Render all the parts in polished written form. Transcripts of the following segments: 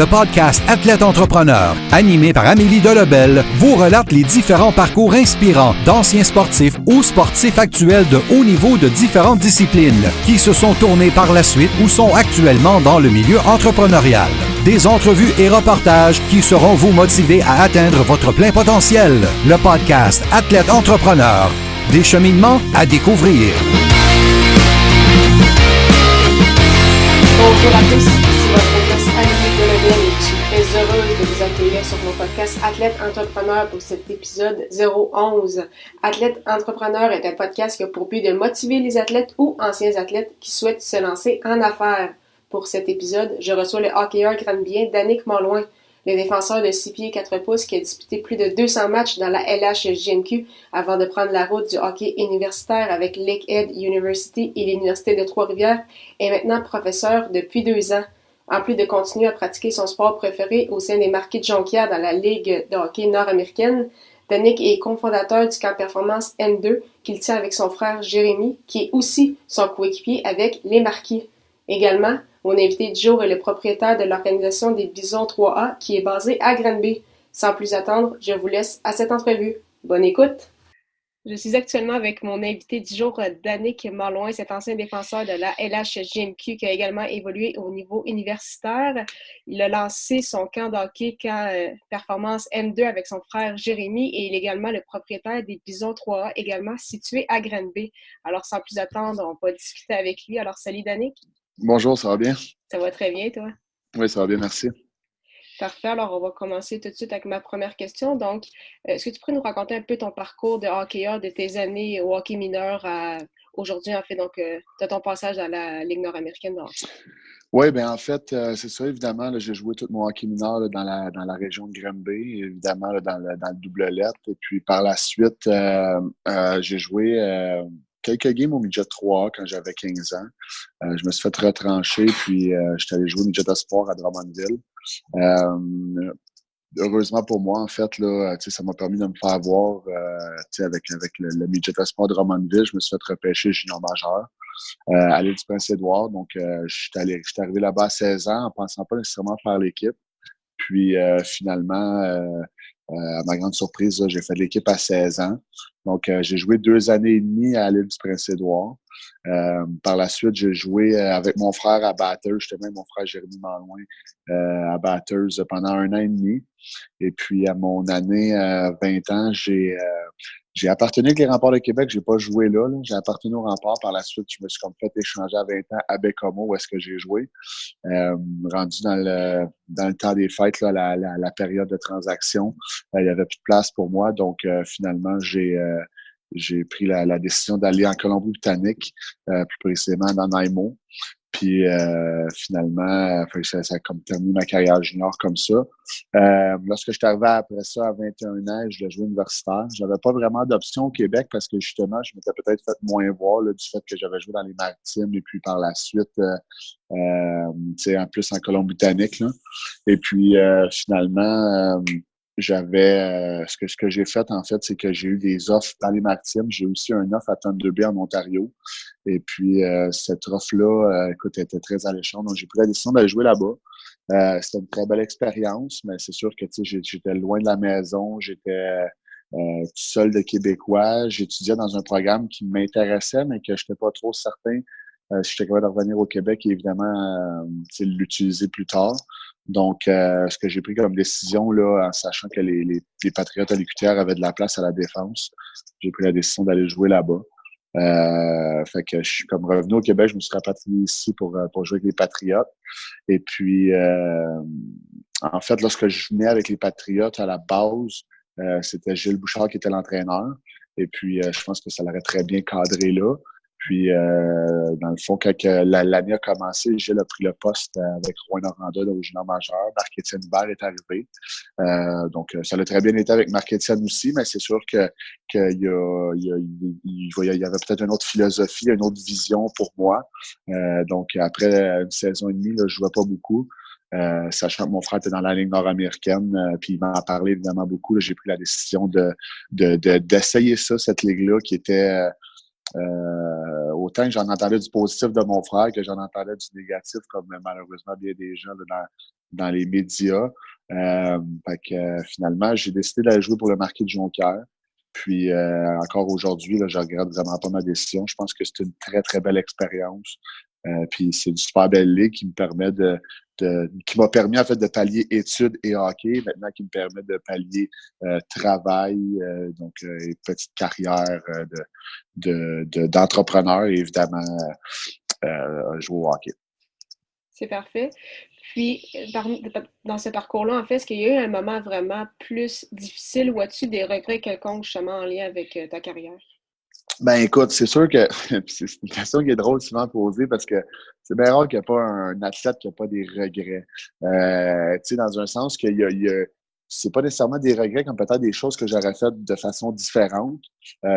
Le podcast Athlète Entrepreneur, animé par Amélie Delebel, vous relate les différents parcours inspirants d'anciens sportifs ou sportifs actuels de haut niveau de différentes disciplines qui se sont tournés par la suite ou sont actuellement dans le milieu entrepreneurial. Des entrevues et reportages qui sauront vous motiver à atteindre votre plein potentiel. Le podcast Athlète Entrepreneur, des cheminements à découvrir. Bonjour à tous, ici votre hôtesse Amélie Delebel et je suis très heureuse de vous accueillir sur mon podcast Athlète Entrepreneur pour cet épisode 011. Athlète Entrepreneur est un podcast qui a pour but de motiver les athlètes ou anciens athlètes qui souhaitent se lancer en affaires. Pour cet épisode, je reçois le hockeyeur granbien Danick Malouin, le défenseur de 6 pieds 4 pouces qui a disputé plus de 200 matchs dans la LHJMQ avant de prendre la route du hockey universitaire avec Lakehead University et l'Université de Trois-Rivières, est maintenant professeur depuis 2 ans. En plus de continuer à pratiquer son sport préféré au sein des Marquis de Jonquière dans la Ligue de hockey nord-américaine, Danick est cofondateur du camp Performance N2 qu'il tient avec son frère Jérémy, qui est aussi son coéquipier avec les Marquis. Également, mon invité du jour est le propriétaire de l'organisation des Bisons 3A qui est basée à Granby. Sans plus attendre, je vous laisse à cette entrevue. Bonne écoute! Je suis actuellement avec mon invité du jour, Danick Malouin, cet ancien défenseur de la LHJMQ qui a également évolué au niveau universitaire. Il a lancé son camp de hockey, camp Performance M2 avec son frère Jérémy et il est également le propriétaire des Bisons 3A, également situé à Granby. Alors sans plus attendre, on va discuter avec lui. Alors salut Danick! Bonjour, ça va bien? Ça va très bien, toi? Oui, ça va bien, merci. Parfait. Alors, on va commencer tout de suite avec ma première question. Donc, est-ce que tu pourrais nous raconter un peu ton parcours de hockeyeur, de tes années au hockey mineur à aujourd'hui, en fait, donc, de ton passage à la Ligue nord-américaine de hockey? Oui, bien en fait, c'est ça, évidemment, là, j'ai joué tout mon hockey mineur là, dans la région de Granby, évidemment, là, dans le double lettre. Et puis, par la suite, j'ai joué quelques games au midget 3 quand j'avais 15 ans. Je me suis fait retrancher, puis j'étais allé jouer au midget espoir à Drummondville. Heureusement pour moi, en fait, là, ça m'a permis de me faire voir avec le midget espoir de Drummondville. Je me suis fait repêcher junior majeur à l'île du Prince-Édouard. Donc, j'étais arrivé là-bas à 16 ans en pensant pas nécessairement faire l'équipe. Puis, finalement, à ma grande surprise, là, j'ai fait l'équipe à 16 ans. Donc, j'ai joué 2 années et demie à l'île du Prince-Édouard. Par la suite, j'ai joué avec mon frère à Bathurst, justement, mon frère Jérémy Malouin, à Bathurst pendant 1 an et demi. Et puis, à mon année 20 ans, j'ai appartenu avec les Remparts de Québec. J'ai pas joué là. J'ai appartenu aux Remparts. Par la suite, je me suis comme fait échanger à 20 ans à Bécomo, où est-ce que j'ai joué. Rendu dans le temps des fêtes, là, la période de transaction, il y avait plus de place pour moi. Donc, finalement, j'ai pris la décision d'aller en Colombie-Britannique, plus précisément dans Nanaimo. Puis finalement, ça a comme terminé ma carrière junior comme ça. Lorsque je suis arrivé après ça à 21 ans, je voulais jouer universitaire. J'avais pas vraiment d'option au Québec parce que justement, je m'étais peut-être fait moins voir là, du fait que j'avais joué dans les Maritimes et puis par la suite, en plus en Colombie-Britannique. Et puis finalement, j'avais ce que j'ai fait en fait, c'est que j'ai eu des offres dans les Maritimes. J'ai aussi un offre à Thunder Bay en Ontario. Et puis cette offre-là, écoute, elle était très alléchante. Donc j'ai pris la décision d'aller jouer là-bas. C'était une très belle expérience, mais c'est sûr que j'étais loin de la maison, j'étais tout seul de Québécois. J'étudiais dans un programme qui m'intéressait, mais que je n'étais pas trop certain si j'étais capable de revenir au Québec et évidemment l'utiliser plus tard. Donc, ce que j'ai pris comme décision, là, en sachant que les Patriotes à l'UQTR avaient de la place à la défense, j'ai pris la décision d'aller jouer là-bas. Fait que je suis comme revenu au Québec, je me suis rapatrié ici pour jouer avec les Patriotes. Et puis, en fait, lorsque je venais avec les Patriotes à la base, c'était Gilles Bouchard qui était l'entraîneur. Et puis, je pense que ça l'aurait très bien cadré là. Puis, dans le fond, quand l'année a commencé, Gilles a pris le poste avec Rouen Noranda au junior majeur. Marc-Étienne Hubert est arrivé. Donc, ça l'a très bien été avec Marc-Étienne aussi, mais c'est sûr qu'il y avait peut-être une autre philosophie, une autre vision pour moi. Donc, après une saison et demie, là, je jouais pas beaucoup. Sachant que mon frère était dans la Ligue nord-américaine, puis il m'en a parlé évidemment beaucoup. Là, j'ai pris la décision d'essayer ça, cette ligue-là, qui était autant que j'en entendais du positif de mon frère que j'en entendais du négatif, comme malheureusement bien des gens là, dans les médias. Fait que finalement, j'ai décidé d'aller jouer pour le Marquis de Jonquière. Puis encore aujourd'hui, là, je regrette vraiment pas ma décision. Je pense que c'est une très, très belle expérience. Puis c'est une super belle ligue qui me permet qui m'a permis en fait de pallier études et hockey, maintenant qui me permet de pallier travail, donc et petite carrière d'entrepreneur et évidemment jouer au hockey. C'est parfait. Puis, dans ce parcours-là, en fait, est-ce qu'il y a eu un moment vraiment plus difficile ou as-tu des regrets quelconques justement en lien avec ta carrière? Ben écoute, c'est sûr que c'est une question qui est drôle souvent posée parce que c'est bien rare qu'il n'y ait pas un athlète qui n'a pas des regrets. Tu sais, dans un sens c'est pas nécessairement des regrets comme peut-être des choses que j'aurais faites de façon différente.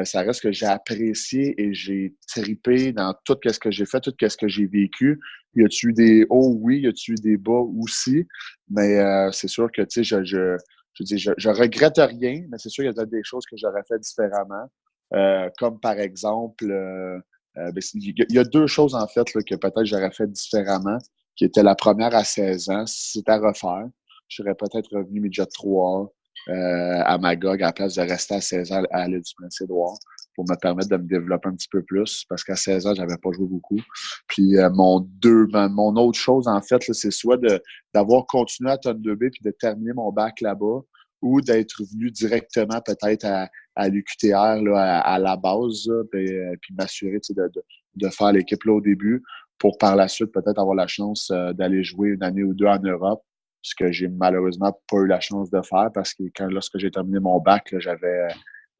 Ça reste que j'ai apprécié et j'ai tripé dans tout ce que j'ai fait, tout ce que j'ai vécu. Y a-tu eu des hauts? Oui. Y a-tu eu des bas aussi? Mais c'est sûr que, tu sais, je regrette rien, mais c'est sûr qu'il y a des choses que j'aurais fait différemment. Comme par exemple, il y a deux choses en fait là, que peut-être j'aurais fait différemment, qui était la première à 16 ans. Si c'était à refaire, je serais peut-être revenu midget 3 à Magog à la place de rester à 16 ans à l'île du Prince-Édouard pour me permettre de me développer un petit peu plus parce qu'à 16 ans, j'avais pas joué beaucoup. Puis mon autre chose, en fait, là, c'est soit d'avoir continué à Tonne 2B puis de terminer mon bac là-bas ou d'être venu directement peut-être à l'UQTR là, à la base, là, puis m'assurer de faire l'équipe là au début pour par la suite peut-être avoir la chance d'aller jouer une année ou deux en Europe, ce que j'ai malheureusement pas eu la chance de faire parce que lorsque j'ai terminé mon bac, là,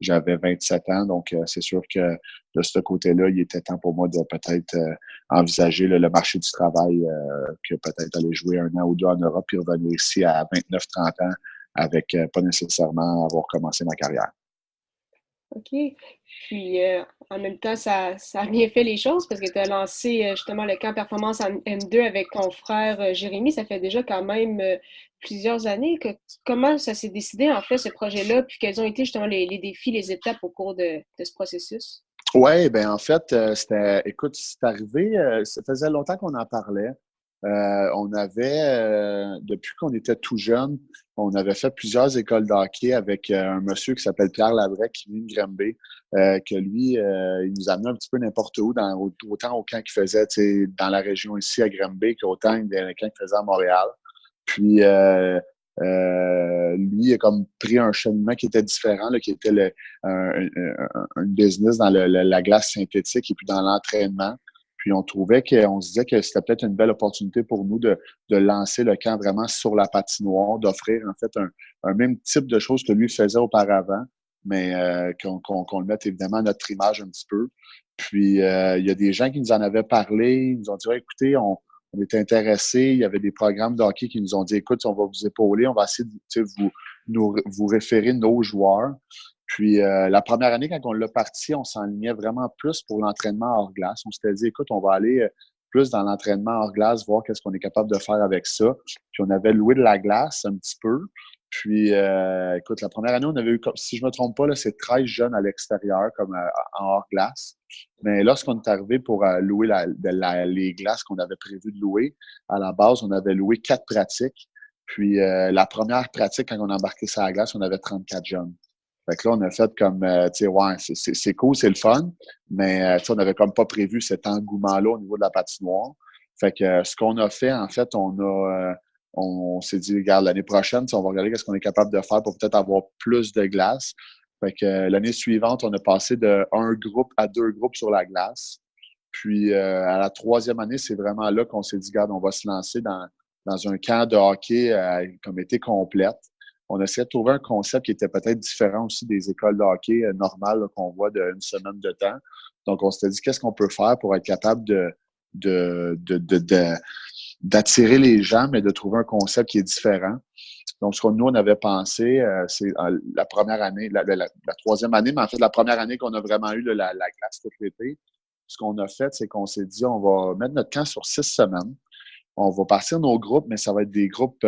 j'avais 27 ans, donc c'est sûr que de ce côté-là, il était temps pour moi de peut-être envisager le marché du travail, que peut-être aller jouer un an ou deux en Europe puis revenir ici à 29-30 ans avec pas nécessairement avoir commencé ma carrière. OK. Puis, en même temps, ça a bien fait les choses parce que tu as lancé justement le camp performance en M2 avec ton frère Jérémy. Ça fait déjà quand même plusieurs années. Comment ça s'est décidé, en fait, ce projet-là? Puis, quels ont été justement les défis, les étapes au cours de ce processus? Oui, ben en fait, écoute, c'est arrivé, ça faisait longtemps qu'on en parlait. On avait, depuis qu'on était tout jeune, on avait fait plusieurs écoles de hockey avec un monsieur qui s'appelle Pierre Labrec, qui vient de Granby, que lui, il nous amenait un petit peu n'importe où, autant au camp qu'il faisait dans la région ici à Granby qu'autant dans le camp qu'il faisait à Montréal. Puis, lui, il a comme pris un cheminement qui était différent, là, qui était un business dans la glace synthétique et puis dans l'entraînement. Puis on se disait que c'était peut-être une belle opportunité pour nous de lancer le camp vraiment sur la patinoire, d'offrir en fait un même type de choses que lui faisait auparavant, mais qu'on le mette évidemment à notre image un petit peu. Puis il y a des gens qui nous en avaient parlé, ils nous ont dit ouais, écoutez, on était intéressés, il y avait des programmes de hockey qui nous ont dit écoute, on va vous épauler, on va essayer de vous référer nos joueurs. Puis la première année, quand on l'a parti, on s'enlignait vraiment plus pour l'entraînement hors glace. On s'était dit, écoute, on va aller plus dans l'entraînement hors glace, voir qu'est-ce qu'on est capable de faire avec ça. Puis on avait loué de la glace un petit peu. Puis, écoute, la première année, on avait eu, si je me trompe pas, là, c'est 13 jeunes à l'extérieur, comme en hors glace. Mais lorsqu'on est arrivé pour louer les glaces qu'on avait prévu de louer, à la base, on avait loué 4 pratiques. Puis la première pratique, quand on a embarqué sur la glace, on avait 34 jeunes. Fait que là, on a fait comme, tu sais, ouais, c'est cool, c'est le fun, mais tu sais, on n'avait comme pas prévu cet engouement-là au niveau de la patinoire. Fait que ce qu'on a fait, en fait, on s'est dit, regarde, l'année prochaine, on va regarder qu'est-ce qu'on est capable de faire pour peut-être avoir plus de glace. Fait que l'année suivante, on a passé de 1 groupe à 2 groupes sur la glace. Puis à la 3e année, c'est vraiment là qu'on s'est dit, regarde, on va se lancer dans un camp de hockey comme été complète. On essayait de trouver un concept qui était peut-être différent aussi des écoles de hockey normales là, qu'on voit d'une semaine de temps. Donc, on s'était dit, qu'est-ce qu'on peut faire pour être capable d'attirer les gens, mais de trouver un concept qui est différent. Donc, ce que nous, on avait pensé, c'est la première année, la 3e année, mais en fait, la première année qu'on a vraiment eu la glace tout l'été, ce qu'on a fait, c'est qu'on s'est dit, on va mettre notre camp sur 6 semaines. On va partir nos groupes, mais ça va être des groupes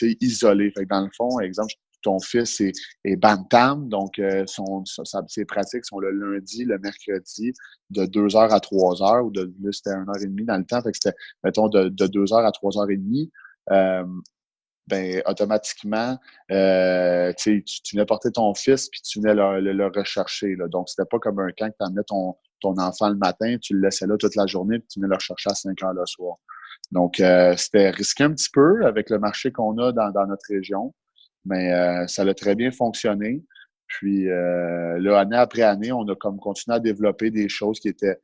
isolés. Fait que dans le fond, exemple, je ton fils est bantam, donc ses pratiques sont le lundi, le mercredi, de 2 heures à 3 heures, ou là, c'était 1 heure et demie dans le temps, fait que c'était, mettons, de 2 heures à 3 heures et demie. Ben automatiquement, tu venais porter ton fils puis tu venais le rechercher. Là. Donc, c'était pas comme un camp que tu emmenais ton enfant le matin, tu le laissais là toute la journée puis tu venais le rechercher à 5 heures le soir. Donc, c'était risqué un petit peu avec le marché qu'on a dans notre région, mais ça a très bien fonctionné. Puis là, année après année, on a comme continué à développer des choses qui étaient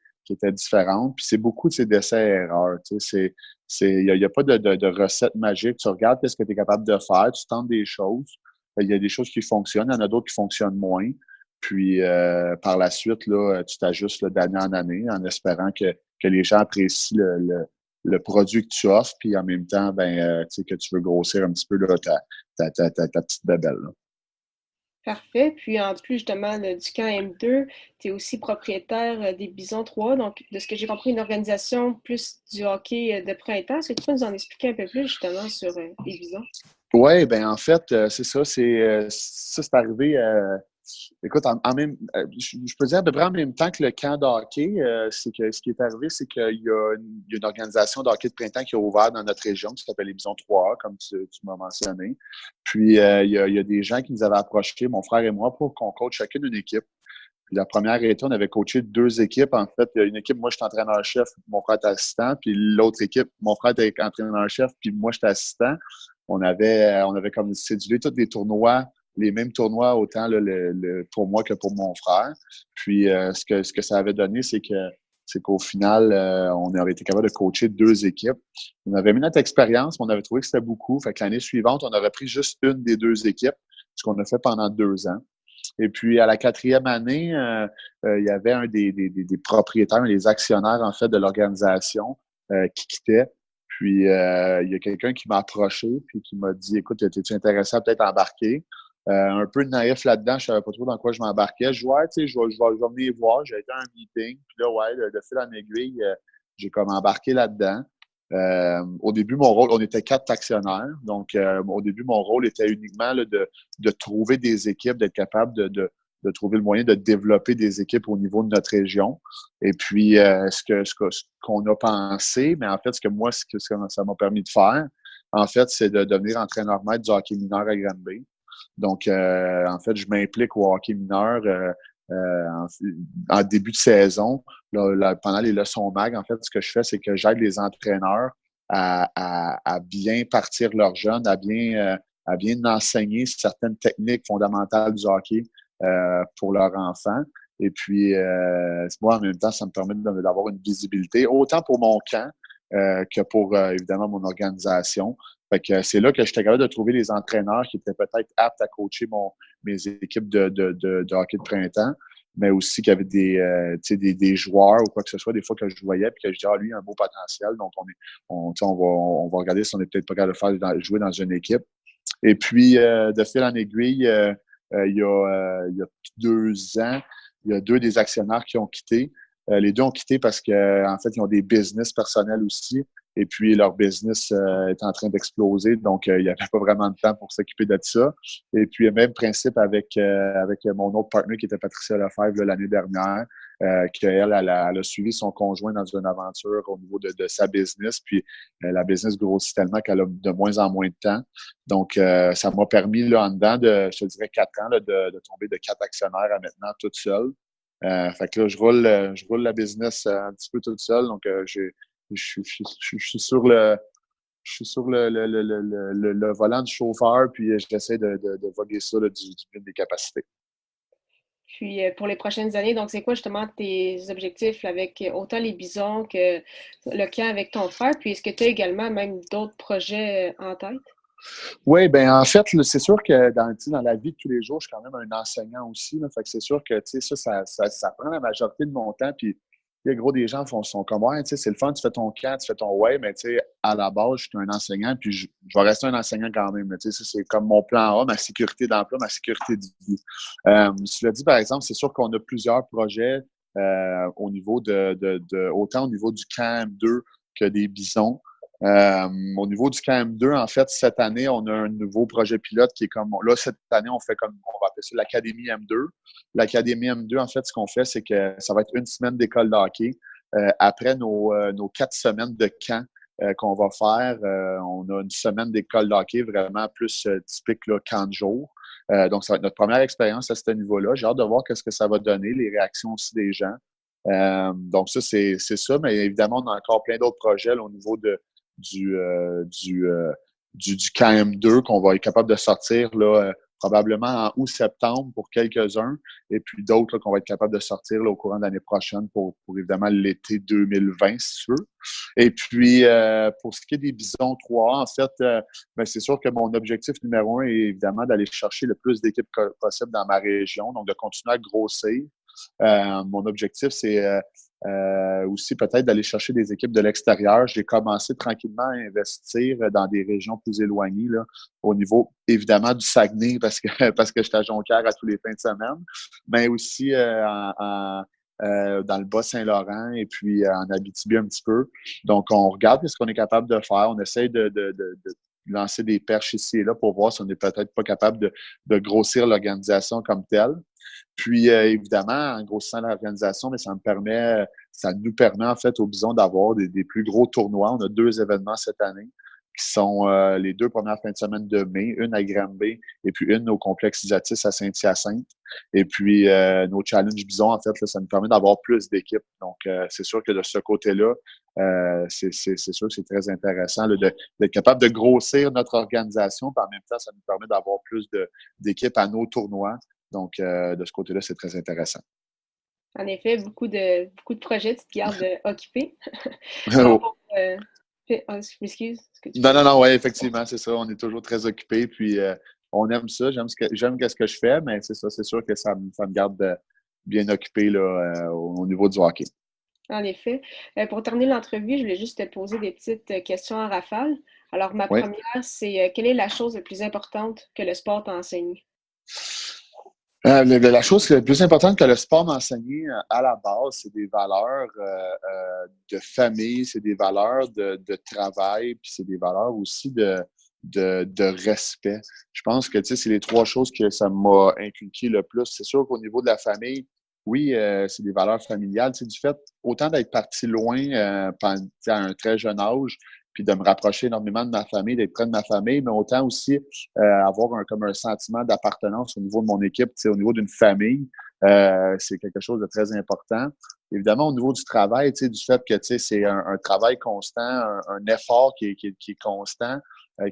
différentes. Puis c'est beaucoup de ces d'essais-erreurs. Tu sais, il y a pas de recette magique. Tu regardes ce que tu es capable de faire, tu tentes des choses. Il y a des choses qui fonctionnent, il y en a d'autres qui fonctionnent moins. Puis par la suite, là, tu t'ajustes là, d'année en année en espérant que les gens apprécient le produit que tu offres, puis en même temps, tu sais, que tu veux grossir un petit peu là, ta petite bébelle. Là. Parfait. Puis en plus justement du camp M2, tu es aussi propriétaire des Bisons 3. Donc, de ce que j'ai compris, une organisation plus du hockey de printemps. Est-ce que tu peux nous en expliquer un peu plus justement sur les Bisons? Oui, ben en fait, c'est ça. C'est arrivé. Écoute, je peux dire à peu près en même temps que le camp de hockey, c'est que ce qui est arrivé, c'est qu'il y a une organisation de hockey de printemps qui a ouvert dans notre région, qui s'appelle les Bisons 3A, comme tu m'as mentionné. Puis il y a des gens qui nous avaient approchés, mon frère et moi, pour qu'on coach chacune une équipe. Puis la première été, on avait coaché 2 équipes. En fait, il y a une équipe, moi, j'étais entraîneur-chef, mon frère était assistant. Puis l'autre équipe, mon frère était entraîneur-chef, puis moi, j'étais assistant. On avait comme cédulé tous les tournois, les mêmes tournois, autant là, pour moi que pour mon frère. Puis ce que ça avait donné, c'est qu'au final, on avait été capable de coacher 2 équipes. On avait mis notre expérience, mais on avait trouvé que c'était beaucoup. Fait que l'année suivante, on aurait pris juste une des 2 équipes, ce qu'on a fait pendant 2 ans. Et puis, à la 4e année, il y avait un des propriétaires, des actionnaires, en fait, de l'organisation qui quittait. Puis, il y a quelqu'un qui m'a approché puis qui m'a dit, écoute, es-tu intéressé à peut-être embarquer? Un peu naïf là-dedans, je savais pas trop dans quoi je m'embarquais. Je vois, tu sais, je vais venir voir. J'ai été à un meeting, puis là, ouais, de fil en aiguille, j'ai comme embarqué là-dedans. Au début, mon rôle, on était 4 actionnaires. Donc, au début, mon rôle était uniquement là, de trouver des équipes, d'être capable de trouver le moyen de développer des équipes au niveau de notre région. Et puis, ce qu'on a pensé, mais en fait, ce que ça m'a permis de faire, en fait, c'est de devenir entraîneur-maître du hockey mineur à Granby. Donc, en fait, je m'implique au hockey mineur en début de saison. Pendant les leçons mag, en fait, ce que je fais, c'est que j'aide les entraîneurs à bien partir leurs jeunes, à bien enseigner certaines techniques fondamentales du hockey pour leurs enfants. Et puis, moi, en même temps, ça me permet d'avoir une visibilité, autant pour mon camp que pour, évidemment, mon organisation. Fait que c'est là que j'étais capable de trouver des entraîneurs qui étaient peut-être aptes à coacher mes équipes de hockey de printemps, mais aussi qu'il y avait des joueurs ou quoi que ce soit, des fois que je voyais, puis que je disais, lui, il a un beau potentiel, donc on va regarder si on n'est peut-être pas capable de jouer dans une équipe. Et puis, de fil en aiguille, il y a 2 ans, il y a 2 des actionnaires qui ont quitté. Les 2 ont quitté parce qu'en fait, ils ont des business personnels aussi. Et puis, leur business est en train d'exploser. Donc, il n'y avait pas vraiment de temps pour s'occuper de ça. Et puis, même principe avec mon autre partenaire qui était Patricia Lefebvre l'année dernière, qu'elle a suivi son conjoint dans une aventure au niveau de sa business. Puis, la business grossit tellement qu'elle a de moins en moins de temps. Donc, ça m'a permis, là, en dedans de, je te dirais, 4 ans, là, de tomber de 4 actionnaires à maintenant toute seule. Fait que là, je roule la business un petit peu toute seule. Donc, je suis sur le volant du chauffeur, puis j'essaie de voguer ça là, du mieux des capacités. Puis pour les prochaines années, donc c'est quoi justement tes objectifs avec autant les Bisons que le camp avec ton frère? Puis est-ce que tu as également même d'autres projets en tête? Oui, ben en fait, là, c'est sûr que dans la vie de tous les jours, je suis quand même un enseignant aussi. Là, fait que c'est sûr que ça prend la majorité de mon temps. Puis les gros des gens sont comme ouais, tu sais, c'est le fun, tu fais ton camp, tu fais ton ouais, mais tu sais, à la base, je suis un enseignant, puis je vais rester un enseignant quand même. Tu sais, c'est comme mon plan A, ma sécurité d'emploi, ma sécurité de vie. Cela dit, par exemple, c'est sûr qu'on a plusieurs projets au niveau autant au niveau du camp M2 que des Bisons. Au niveau du KM2, en fait, cette année, on a un nouveau projet pilote qui est comme, là, cette année, on fait comme, on va appeler ça l'Académie M2. L'Académie M2, en fait, ce qu'on fait, c'est que ça va être une semaine d'école de hockey. Après nos 4 semaines de camp qu'on va faire, on a une semaine d'école de hockey vraiment plus typique, là, camp de jour. Donc, ça va être notre première expérience à ce niveau-là. J'ai hâte de voir qu'est-ce que ça va donner, les réactions aussi des gens. Donc, ça, c'est ça. Mais évidemment, on a encore plein d'autres projets là, au niveau du KM2 qu'on va être capable de sortir là, probablement en août-septembre pour quelques-uns, et puis d'autres là, qu'on va être capable de sortir là, au courant de l'année prochaine pour évidemment l'été 2020, si tu veux. Et puis, pour ce qui est des Bisons 3A, en fait, ben, c'est sûr que mon objectif numéro 1 est évidemment d'aller chercher le plus d'équipes possible dans ma région, donc de continuer à grossir. Mon objectif, c'est aussi peut-être d'aller chercher des équipes de l'extérieur. J'ai commencé tranquillement à investir dans des régions plus éloignées, là, au niveau évidemment du Saguenay, parce que j'étais à Jonquière à tous les fins de semaine, mais aussi dans le Bas-Saint-Laurent et puis en Abitibi un petit peu. Donc, on regarde ce qu'on est capable de faire. On essaye de lancer des perches ici et là pour voir si on n'est peut-être pas capable de grossir l'organisation comme telle. Puis, évidemment, en grossissant l'organisation, mais ça nous permet, en fait, au Bison d'avoir des plus gros tournois. On a 2 événements cette année qui sont les 2 premières fins de semaine de mai, une à Granby et puis une au complexe Isatis à Saint-Hyacinthe. Et puis, nos challenges Bison, en fait, là, ça nous permet d'avoir plus d'équipes. Donc, c'est sûr que de ce côté-là, c'est sûr que c'est très intéressant là, d'être capable de grossir notre organisation. Puis en même temps, ça nous permet d'avoir plus d'équipes à nos tournois. Donc, de ce côté-là, c'est très intéressant. En effet, beaucoup de projets, tu te gardes occupé. Je m'excuse. Non, ouais, effectivement, c'est ça. On est toujours très occupé, puis on aime ça. J'aime ce que je fais, mais c'est ça, c'est sûr que ça me garde bien occupé là, au niveau du hockey. En effet. Pour terminer l'entrevue, je voulais juste te poser des petites questions en rafale. Alors, ma première, c'est quelle est la chose la plus importante que le sport t'a enseigné? La chose la plus importante que le sport m'a enseigné à la base, c'est des valeurs de famille, c'est des valeurs de travail, puis c'est des valeurs aussi de respect. Je pense que c'est les 3 choses que ça m'a inculqué le plus. C'est sûr qu'au niveau de la famille, oui, c'est des valeurs familiales. Du fait, autant d'être parti loin à un très jeune âge, puis de me rapprocher énormément de ma famille, d'être près de ma famille, mais autant aussi avoir comme un sentiment d'appartenance au niveau de mon équipe, au niveau d'une famille. C'est quelque chose de très important. Évidemment, au niveau du travail, du fait que c'est un travail constant, un effort qui est constant,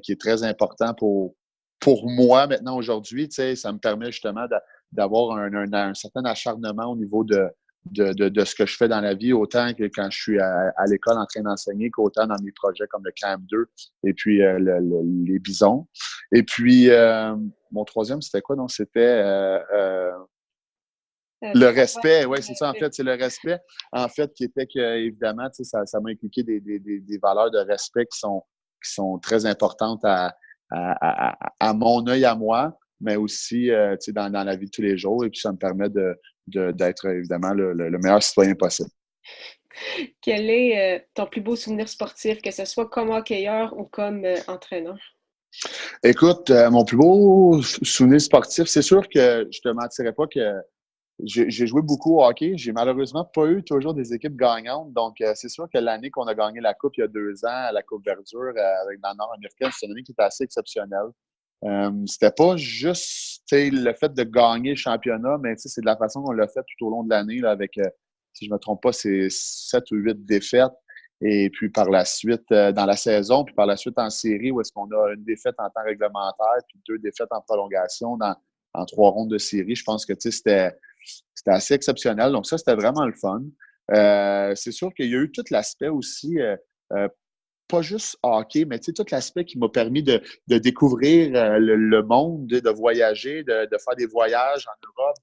qui est très important pour moi maintenant aujourd'hui. Ça me permet justement d'avoir un certain acharnement au niveau de ce que je fais dans la vie, autant que quand je suis à l'école en train d'enseigner, qu'autant dans mes projets comme le KM2 et puis les Bisons. Et puis, mon 3e, c'était quoi? Donc, c'était le respect. Oui, c'est ça, en fait, c'est le respect. En fait, qui était que, évidemment, ça m'a inculqué des valeurs de respect qui sont très importantes à mon œil à moi, mais aussi dans la vie de tous les jours. Et puis, ça me permet d'être évidemment le meilleur citoyen possible. Quel est ton plus beau souvenir sportif, que ce soit comme hockeyeur ou comme entraîneur? Écoute, mon plus beau souvenir sportif, c'est sûr que je te mentirais pas que j'ai joué beaucoup au hockey. J'ai malheureusement pas eu toujours des équipes gagnantes. Donc, c'est sûr que l'année qu'on a gagné la Coupe il y a 2 ans, la Coupe Verdure avec dans le Nord-Américain, c'est une année qui était assez exceptionnelle. C'était pas juste le fait de gagner le championnat, mais c'est de la façon qu'on l'a fait tout au long de l'année là, avec, si je me trompe pas, c'est 7 ou 8 défaites. Et puis par la suite, dans la saison, puis par la suite en série, où est-ce qu'on a une défaite en temps réglementaire, puis 2 défaites en prolongation en 3 rondes de série. Je pense que c'était assez exceptionnel. Donc ça, c'était vraiment le fun. C'est sûr qu'il y a eu tout l'aspect aussi pas juste hockey, mais tout l'aspect qui m'a permis de découvrir le monde, de voyager, de faire des voyages en Europe,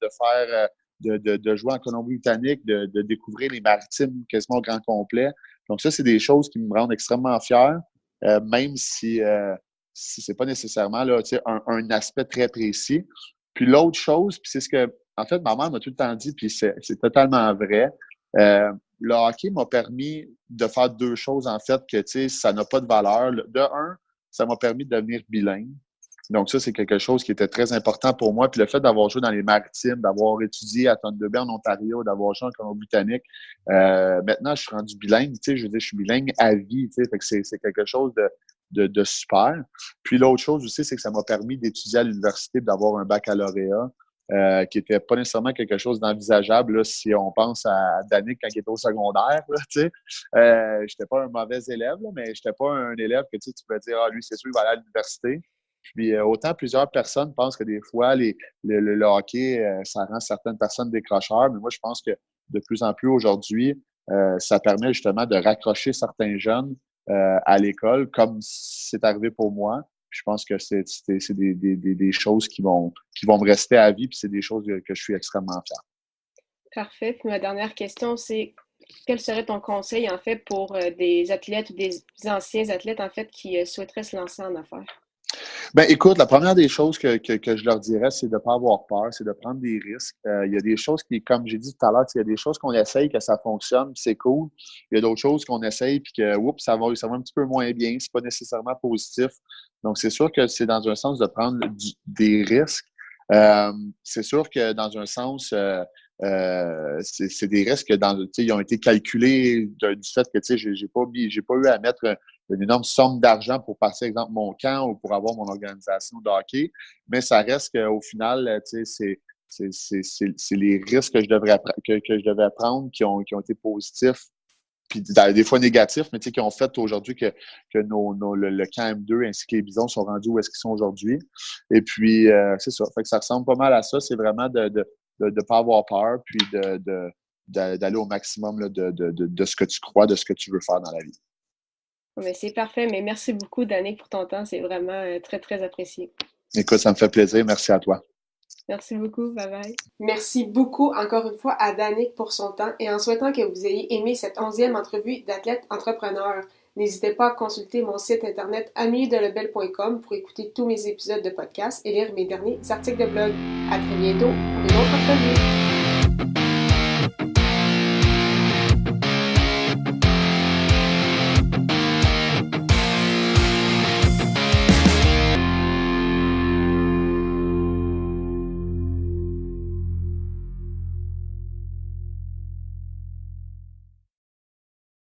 de jouer en Colombie-Britannique, de découvrir les maritimes quasiment au grand complet. Donc ça, c'est des choses qui me rendent extrêmement fier, même si c'est pas nécessairement là, un aspect très précis. Puis l'autre chose, puis c'est ce que, en fait, ma mère m'a tout le temps dit, puis c'est totalement vrai, le hockey m'a permis de faire deux choses, en fait, que, tu sais, ça n'a pas de valeur. De un, ça m'a permis de devenir bilingue. Donc, ça, c'est quelque chose qui était très important pour moi. Puis le fait d'avoir joué dans les Maritimes, d'avoir étudié à Thunder Bay en Ontario, d'avoir joué en Colombie-Britannique, maintenant, je suis rendu bilingue. Tu sais, je veux dire, je suis bilingue à vie. Tu sais, fait que c'est quelque chose de super. Puis l'autre chose aussi, c'est que ça m'a permis d'étudier à l'université, d'avoir un baccalauréat. Qui était pas nécessairement quelque chose d'envisageable là, si on pense à Danick quand il était au secondaire. Là, tu sais. J'étais pas un mauvais élève, là, mais j'étais pas un élève que tu pouvais dire « Ah, lui, c'est sûr, il va aller à l'université ». Puis autant plusieurs personnes pensent que des fois, le hockey, ça rend certaines personnes décrocheurs, mais moi, je pense que de plus en plus aujourd'hui, ça permet justement de raccrocher certains jeunes à l'école, comme c'est arrivé pour moi. Je pense que c'est des choses qui vont me rester à vie, puis c'est des choses que je suis extrêmement fier. Parfait. Puis ma dernière question, c'est quel serait ton conseil, en fait, pour des athlètes ou des anciens athlètes, en fait, qui souhaiteraient se lancer en affaires? Ben, écoute, la première des choses que je leur dirais, c'est de ne pas avoir peur, c'est de prendre des risques. Il y a des choses qui, comme j'ai dit tout à l'heure, il y a des choses qu'on essaye, que ça fonctionne, c'est cool. Il y a d'autres choses qu'on essaye, puis que, oups, ça va un petit peu moins bien, c'est pas nécessairement positif. Donc, c'est sûr que c'est dans un sens de prendre des risques. C'est sûr que dans un sens, c'est des risques ils ont été calculés du fait que j'ai pas eu à mettre une énorme somme d'argent pour passer, exemple, mon camp ou pour avoir mon organisation de hockey, mais ça reste qu'au final, c'est les risques que je devais prendre qui ont été positifs, puis des fois négatifs, mais qui ont fait aujourd'hui que le camp M2 ainsi que les Bisons sont rendus où est-ce qu'ils sont aujourd'hui. Et puis, c'est ça. Fait que ça ressemble pas mal à ça. C'est vraiment de pas avoir peur, puis d'aller au maximum là, de ce que tu crois, de ce que tu veux faire dans la vie. Mais c'est parfait, mais merci beaucoup, Danick, pour ton temps. C'est vraiment très, très apprécié. Écoute, ça me fait plaisir. Merci à toi. Merci beaucoup. Bye-bye. Merci beaucoup, encore une fois, à Danick pour son temps et en souhaitant que vous ayez aimé cette 11e entrevue d'athlète entrepreneur. N'hésitez pas à consulter mon site internet ameliedelebel.com pour écouter tous mes épisodes de podcast et lire mes derniers articles de blog. À très bientôt pour une autre entrevue.